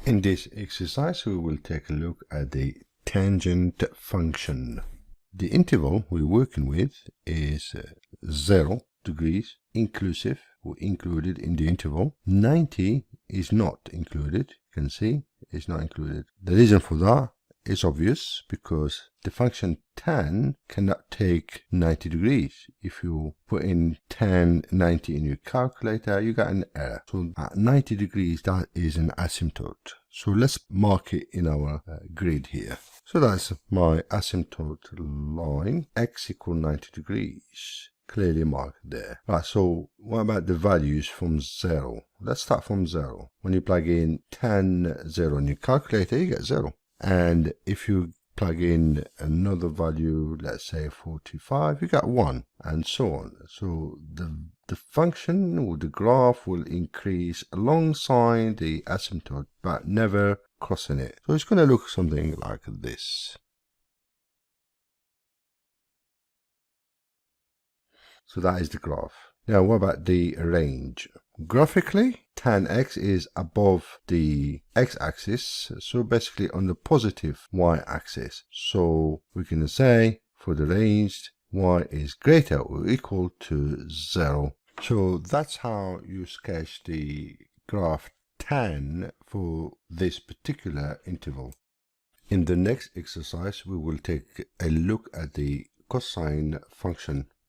In this exercise, we will take a look at the tangent function. The interval we're working with is 0 degrees inclusive or included in the interval. 90 is not included. You can see it's not included. The reason for that is obvious because the function tan cannot take 90 degrees. If you put in tan 90 in your calculator, you get an error. So at 90 degrees, that is an asymptote. So let's mark it in our grid here. So that's my asymptote line, x equal 90 degrees. Clearly marked there. Right, so what about the values from 0? Let's start from 0. When you plug in tan 0 in your calculator, you get 0. And if you plug in another value, let's say 45, you got 1, and so on. So the function or the graph will increase alongside the asymptote, but never crossing it. So it's going to look something like this. So that is the graph. Now, what about the range? Graphically, tan x is above the x-axis, so basically on the positive y-axis. So we can say for the range, y is greater or equal to 0. So that's how you sketch the graph tan for this particular interval. In the next exercise, we will take a look at the cosine function.